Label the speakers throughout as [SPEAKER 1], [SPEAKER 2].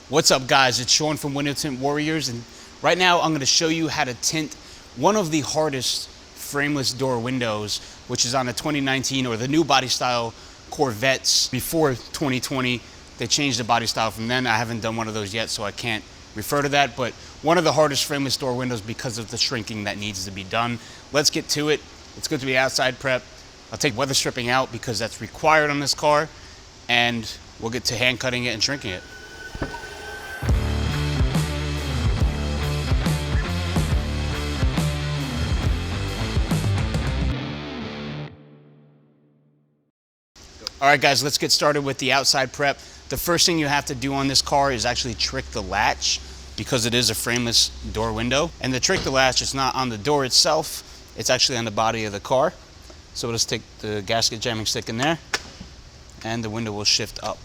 [SPEAKER 1] What's up, guys? It's Sean from Window Tint Warriors, and right now I'm going to show you how to tint one of the hardest frameless door windows, which is on the 2019 or the new body style Corvettes. Before 2020, they changed the body style from then. I haven't done one of those yet, so I can't refer to that, but one of the hardest frameless door windows because of the shrinking that needs to be done. Let's get to it. Let's go to the outside prep. I'll take weather stripping out because that's required on this car, and we'll get to hand cutting it and shrinking it. All right, guys, let's get started with the outside prep. The first thing you have to do on this car is actually trick the latch because it is a frameless door window. And to trick the latch, it's not on the door itself, it's actually on the body of the car. So let's take the gasket jamming stick in there and the window will shift up.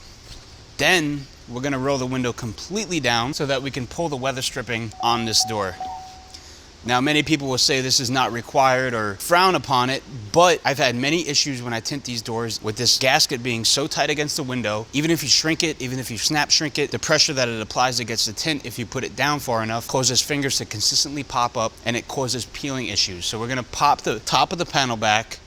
[SPEAKER 1] Then we're gonna roll the window completely down so that we can pull the weather stripping on this door. Now, many people will say this is not required or frown upon it, but I've had many issues when I tint these doors with this gasket being so tight against the window. Even if you shrink it, even if you snap shrink it, the pressure that it applies against the tint, if you put it down far enough, causes fingers to consistently pop up and it causes peeling issues. So we're gonna pop the top of the panel back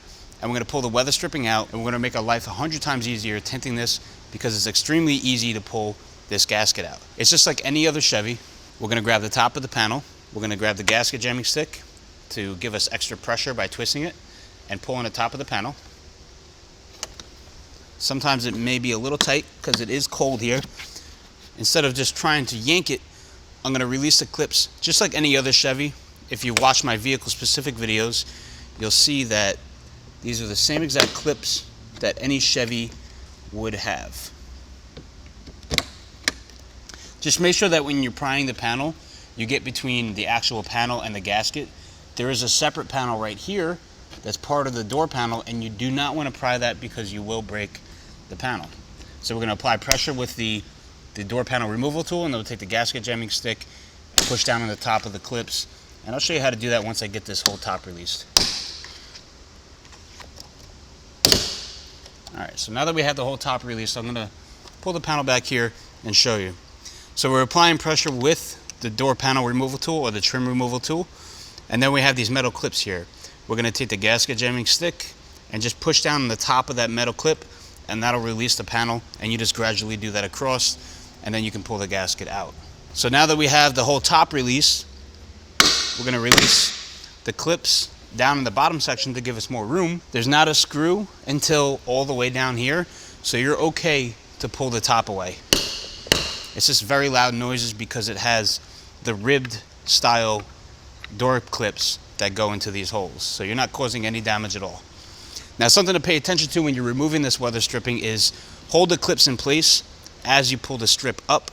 [SPEAKER 1] and we're gonna pull the weather stripping out, and we're gonna make our life 100 times easier tinting this because it's extremely easy to pull this gasket out. It's just like any other Chevy. We're gonna grab the top of the panel. We're gonna grab the gasket jamming stick to give us extra pressure by twisting it and pulling the top of the panel. Sometimes it may be a little tight because it is cold here. Instead of just trying to yank it, I'm gonna release the clips just like any other Chevy. If you watch my vehicle specific videos, you'll see that these are the same exact clips that any Chevy would have. Just make sure that when you're prying the panel, you get between the actual panel and the gasket. There is a separate panel right here that's part of the door panel, and you do not want to pry that because you will break the panel. So we're going to apply pressure with the door panel removal tool, and then we'll take the gasket jamming stick and push down on the top of the clips. And I'll show you how to do that once I get this whole top released. All right, so now that we have the whole top released, I'm going to pull the panel back here and show you. So we're applying pressure with the door panel removal tool or the trim removal tool, and then we have these metal clips here. We're going to take the gasket jamming stick and just push down on the top of that metal clip, and that'll release the panel, and you just gradually do that across, and then you can pull the gasket out. So now that we have the whole top released, we're going to release the clips down in the bottom section to give us more room. There's not a screw until all the way down here, so you're okay to pull the top away. It's just very loud noises because it has the ribbed style door clips that go into these holes. So you're not causing any damage at all. Now, something to pay attention to when you're removing this weather stripping is hold the clips in place as you pull the strip up,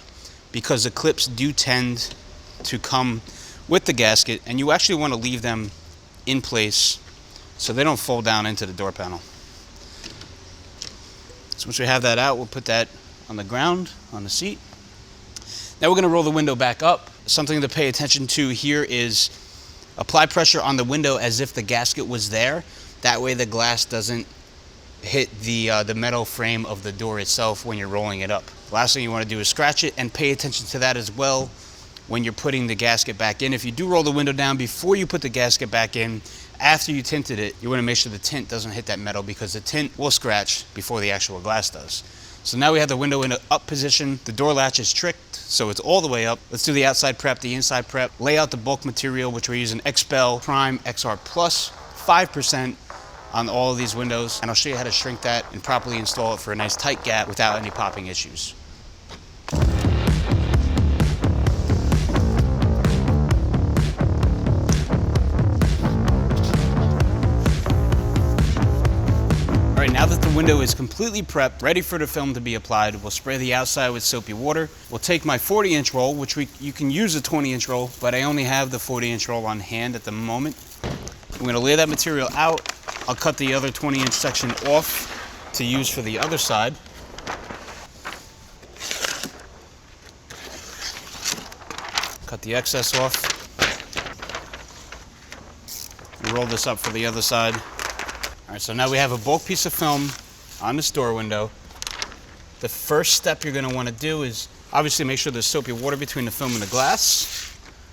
[SPEAKER 1] because the clips do tend to come with the gasket, and you actually want to leave them in place so they don't fold down into the door panel. So once we have that out, we'll put that on the ground, on the seat. Now we're going to roll the window back up. Something to pay attention to here is apply pressure on the window as if the gasket was there. That way the glass doesn't hit the metal frame of the door itself when you're rolling it up. The last thing you want to do is scratch it, and pay attention to that as well when you're putting the gasket back in. If you do roll the window down before you put the gasket back in, after you tinted it, you want to make sure the tint doesn't hit that metal because the tint will scratch before the actual glass does. So now we have the window in an up position. The door latch is tricked, so it's all the way up. Let's do the outside prep, the inside prep. Lay out the bulk material, which we're using XPEL Prime XR Plus, 5% on all of these windows. And I'll show you how to shrink that and properly install it for a nice tight gap without any popping issues. All right, now that the window is completely prepped, ready for the film to be applied, we'll spray the outside with soapy water. We'll take my 40-inch roll, which you can use a 20-inch roll, but I only have the 40-inch roll on hand at the moment. I'm gonna lay that material out. I'll cut the other 20-inch section off to use for the other side. Cut the excess off. And roll this up for the other side. All right, so now we have a bulk piece of film on this door window. The first step you're going to want to do is Obviously make sure there's soapy water between the film and the glass.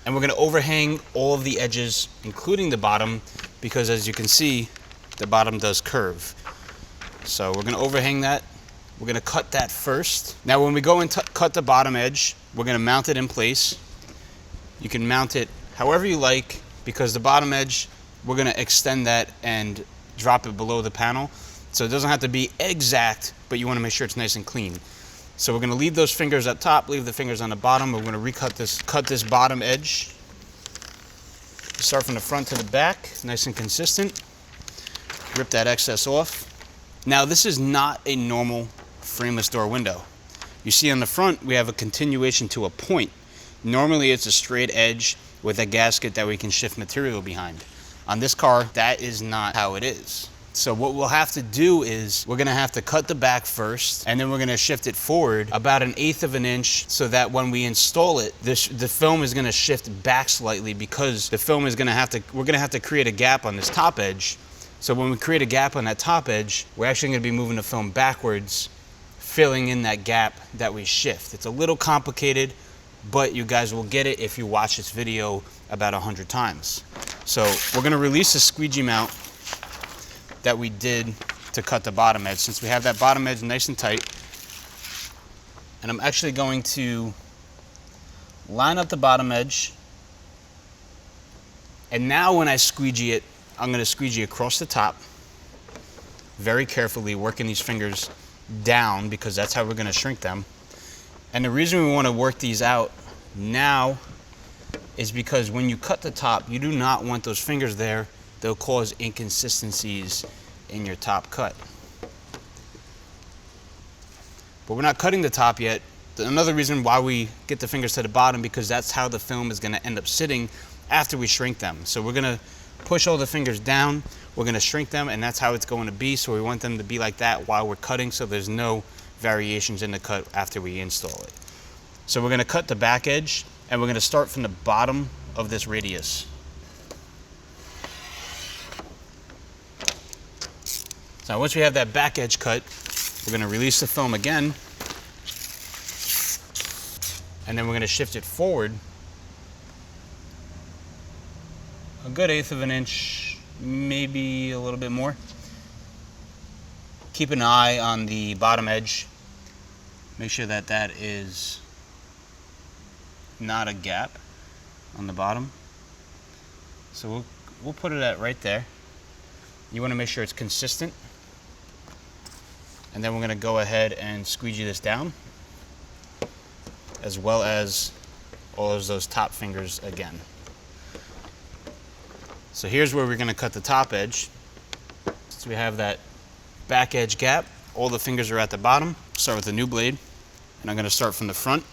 [SPEAKER 1] And we're gonna overhang all of the edges, including the bottom, because as you can see, the bottom does curve. So we're gonna overhang that. We're gonna cut that first. Now when we go and cut the bottom edge, we're gonna mount it in place. You can mount it however you like, because the bottom edge, we're gonna extend that and drop it below the panel. So it doesn't have to be exact, but you wanna make sure it's nice and clean. So we're gonna leave those fingers up top, leave the fingers on the bottom. We're gonna cut this bottom edge. Start from the front to the back, nice and consistent. Rip that excess off. Now this is not a normal frameless door window. You see on the front, we have a continuation to a point. Normally it's a straight edge with a gasket that we can shift material behind. On this car, that is not how it is. So what we'll have to do is we're gonna have to cut the back first, and then we're gonna shift it forward about 1/8 of an inch, so that when we install it, the film is gonna shift back slightly, because the film is gonna have to, we're gonna have to create a gap on this top edge. So when we create a gap on that top edge, we're actually gonna be moving the film backwards, filling in that gap that we shift. It's a little complicated, but you guys will get it if you watch this video about 100 times. So we're gonna release the squeegee mount that we did to cut the bottom edge, since we have that bottom edge nice and tight. And I'm actually going to line up the bottom edge. And now when I squeegee it, I'm gonna squeegee across the top, very carefully, working these fingers down, because that's how we're gonna shrink them. And the reason we wanna work these out now is because when you cut the top, you do not want those fingers there. They'll cause inconsistencies in your top cut. But we're not cutting the top yet. Another reason why we get the fingers to the bottom, because that's how the film is gonna end up sitting after we shrink them. So we're gonna push all the fingers down, we're gonna shrink them, and that's how it's going to be. So we want them to be like that while we're cutting, so there's no variations in the cut after we install it. So we're gonna cut the back edge, and we're gonna start from the bottom of this radius. So once we have that back edge cut, we're gonna release the film again, and then we're gonna shift it forward a good 1/8 of an inch, maybe a little bit more. Keep an eye on the bottom edge. Make sure that that is not a gap on the bottom. So we'll put it at right there. You want to make sure it's consistent. And then we're going to go ahead and squeegee this down, as well as all of those top fingers again. So here's where we're going to cut the top edge. So we have that back edge gap. All the fingers are at the bottom. Start with a new blade, and I'm going to start from the front.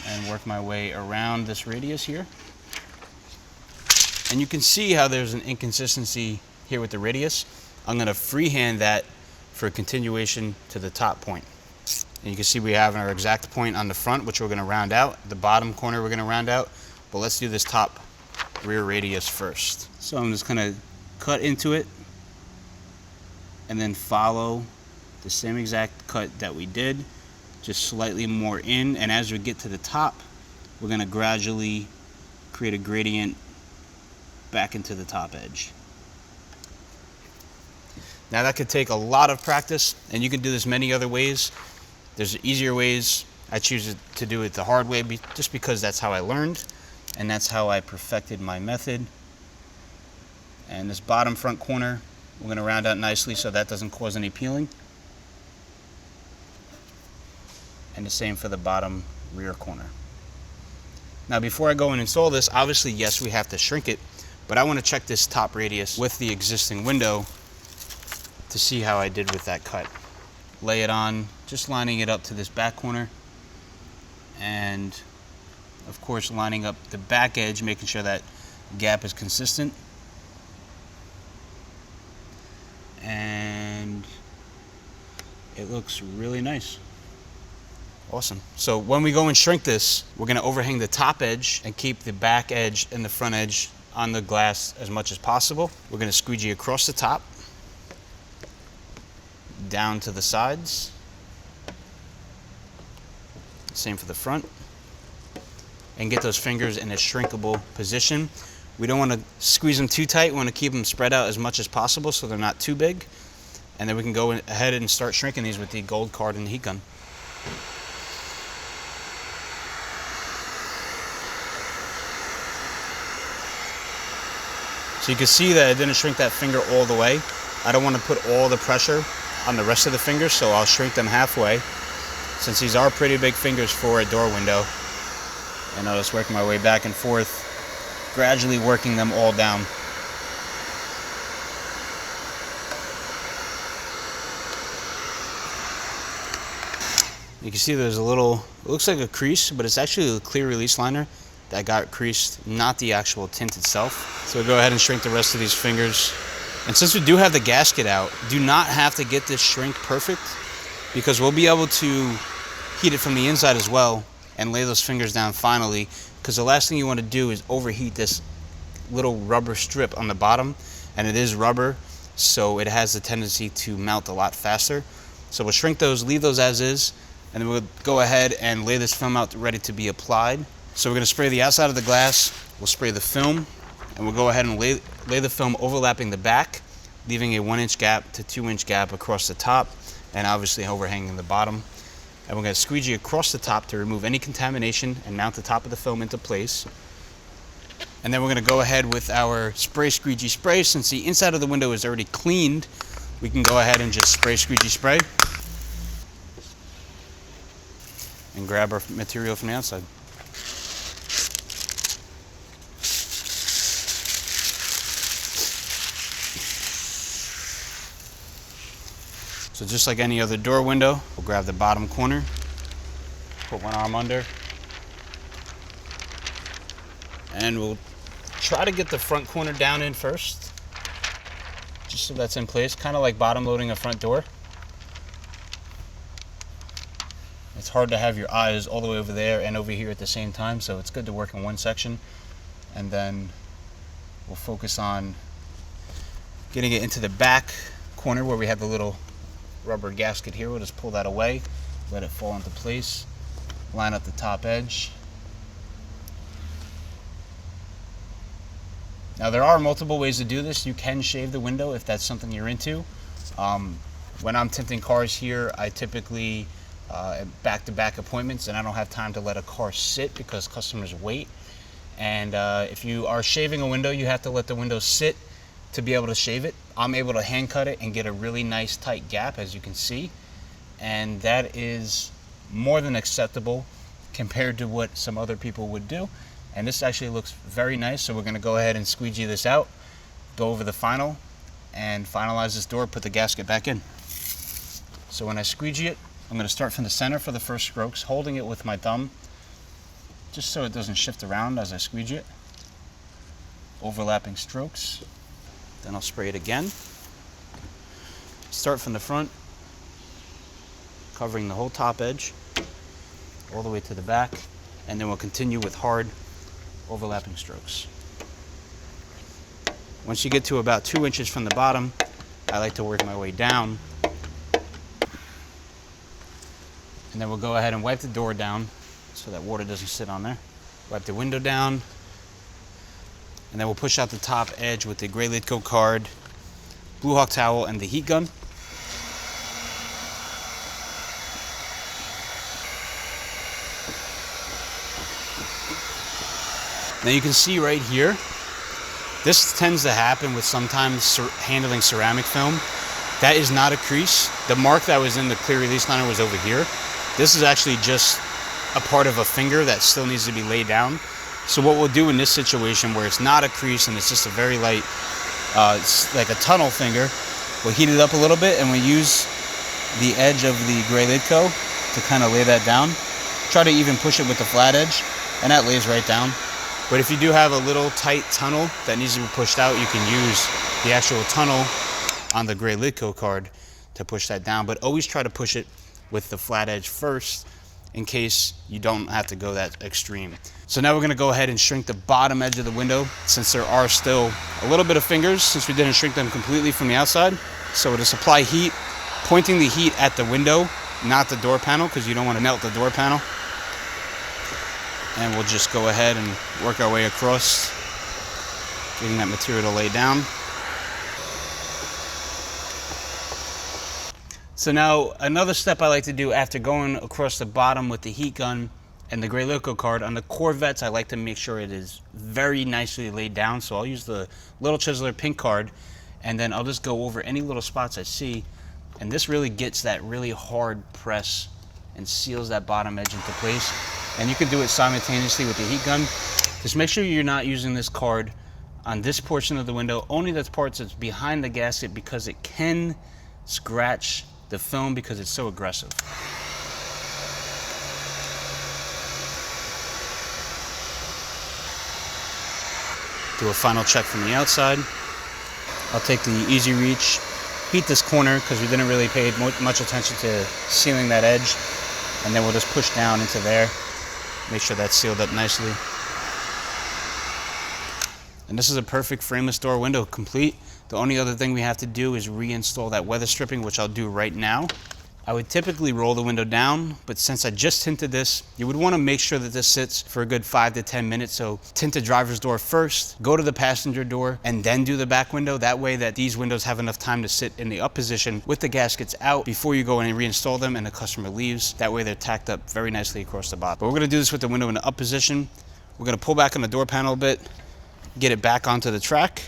[SPEAKER 1] And work my way around this radius here. And you can see how there's an inconsistency here with the radius. I'm going to freehand that for a continuation to the top point. And you can see we have our exact point on the front, which we're going to round out. The bottom corner we're going to round out. But let's do this top rear radius first. So I'm just going to cut into it and then follow the same exact cut that we did, just slightly more in. And as we get to the top, we're going to gradually create a gradient back into the top edge. Now that could take a lot of practice, and you can do this many other ways. There's easier ways. I choose to do it the hard way just because that's how I learned, and that's how I perfected my method. And this bottom front corner, we're going to round out nicely so that doesn't cause any peeling. And the same for the bottom rear corner. Now before I go and install this, obviously yes, we have to shrink it, but I want to check this top radius with the existing window to see how I did with that cut. Lay it on, just lining it up to this back corner, and of course lining up the back edge, making sure that gap is consistent. And it looks really nice. Awesome. So when we go and shrink this, we're going to overhang the top edge and keep the back edge and the front edge on the glass as much as possible. We're going to squeegee across the top, down to the sides. Same for the front. And get those fingers in a shrinkable position. We don't want to squeeze them too tight. We want to keep them spread out as much as possible so they're not too big. And then we can go ahead and start shrinking these with the gold card and the heat gun. So you can see that I didn't shrink that finger all the way. I don't want to put all the pressure on the rest of the fingers, so I'll shrink them halfway, since these are pretty big fingers for a door window. And I'll just work my way back and forth, gradually working them all down. You can see there's a little, it looks like a crease, but it's actually a clear release liner that got creased, not the actual tint itself. So we'll go ahead and shrink the rest of these fingers. And since we do have the gasket out, do not have to get this shrink perfect, because we'll be able to heat it from the inside as well and lay those fingers down finally, because the last thing you want to do is overheat this little rubber strip on the bottom, and it is rubber, so it has the tendency to melt a lot faster. So we'll shrink those, leave those as is, and then we'll go ahead and lay this film out ready to be applied. So we're going to spray the outside of the glass, we'll spray the film, and we'll go ahead and lay the film overlapping the back, leaving a 1-inch gap to 2-inch gap across the top, and obviously overhanging the bottom. And we're going to squeegee across the top to remove any contamination and mount the top of the film into place. And then we're going to go ahead with our spray squeegee spray. Since the inside of the window is already cleaned, we can go ahead and just spray squeegee spray and grab our material from the outside. So just like any other door window, we'll grab the bottom corner, put one arm under, and we'll try to get the front corner down in first, just so that's in place, kind of like bottom loading a front door. It's hard to have your eyes all the way over there and over here at the same time, so it's good to work in one section, and then we'll focus on getting it into the back corner where we have the little rubber gasket here. We'll just pull that away, let it fall into place, line up the top edge. Now there are multiple ways to do this. You can shave the window if that's something you're into. When I'm tinting cars here, I typically back-to-back appointments, and I don't have time to let a car sit because customers wait. And if you are shaving a window, you have to let the window sit to be able to shave it. I'm able to hand cut it and get a really nice tight gap, as you can see, and that is more than acceptable compared to what some other people would do. And this actually looks very nice, so we're going to go ahead and squeegee this out, go over the final, and finalize this door, put the gasket back in. So when I squeegee it, I'm going to start from the center for the first strokes, holding it with my thumb just so it doesn't shift around as I squeegee it. Overlapping strokes. Then I'll spray it again. Start from the front, covering the whole top edge, all the way to the back, and then we'll continue with hard overlapping strokes. Once you get to about 2 inches from the bottom, I like to work my way down. And then we'll go ahead and wipe the door down so that water doesn't sit on there. Wipe the window down. And then we'll push out the top edge with the Grey Lidco card, Blue Hawk towel, and the heat gun. Now you can see right here, this tends to happen with sometimes handling ceramic film. That is not a crease. The mark that was in the clear release liner was over here. This is actually just a part of a finger that still needs to be laid down. So what we'll do in this situation where it's not a crease and it's just a very light, it's like a tunnel finger, we'll heat it up a little bit and we'll use the edge of the Grey Lidco to kind of lay that down. Try to even push it with the flat edge, and that lays right down. But if you do have a little tight tunnel that needs to be pushed out, you can use the actual tunnel on the Grey Lidco card to push that down. But always try to push it with the flat edge first in case you don't have to go that extreme. So now we're gonna go ahead and shrink the bottom edge of the window, since there are still a little bit of fingers, since we didn't shrink them completely from the outside. So to supply heat, pointing the heat at the window, not the door panel, because you don't want to melt the door panel. And we'll just go ahead and work our way across, getting that material to lay down. So now another step I like to do after going across the bottom with the heat gun and the gray Grayloko card, on the Corvettes I like to make sure it is very nicely laid down. So I'll use the little chiseler pink card, and then I'll just go over any little spots I see, and this really gets that really hard press and seals that bottom edge into place. And you can do it simultaneously with the heat gun. Just make sure you're not using this card on this portion of the window, only the parts that's behind the gasket, because it can scratch the film because it's so aggressive. Do a final check from the outside. I'll take the Easy Reach, heat this corner because we didn't really pay much attention to sealing that edge, and then we'll just push down into there, make sure that's sealed up nicely. And this is a perfect frameless door window, complete. The only other thing we have to do is reinstall that weather stripping, which I'll do right now. I would typically roll the window down, but since I just tinted this, you would want to make sure that this sits for a good 5 to 10 minutes. So tint the driver's door first, go to the passenger door, and then do the back window. That way that these windows have enough time to sit in the up position with the gaskets out before you go in and reinstall them and the customer leaves. That way they're tacked up very nicely across the bottom. But we're going to do this with the window in the up position. We're going to pull back on the door panel a bit, get it back onto the track.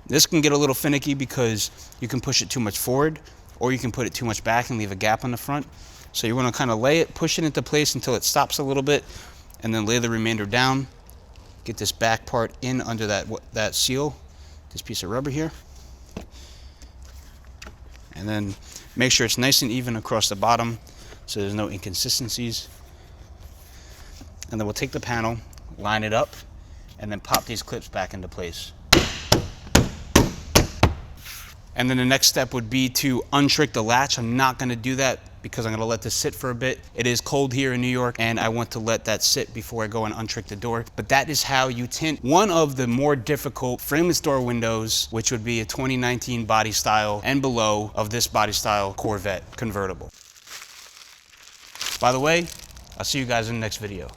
[SPEAKER 1] This can get a little finicky because you can push it too much forward, or you can put it too much back and leave a gap on the front. So you want to kind of lay it, push it into place until it stops a little bit, and then lay the remainder down. Get this back part in under that seal, this piece of rubber here. And then make sure it's nice and even across the bottom so there's no inconsistencies. And then we'll take the panel, line it up, and then pop these clips back into place. And then the next step would be to untrick the latch. I'm not gonna do that because I'm gonna let this sit for a bit. It is cold here in New York and I want to let that sit before I go and untrick the door. But that is how you tint one of the more difficult frameless door windows, which would be a 2019 body style and below of this body style Corvette convertible. By the way, I'll see you guys in the next video.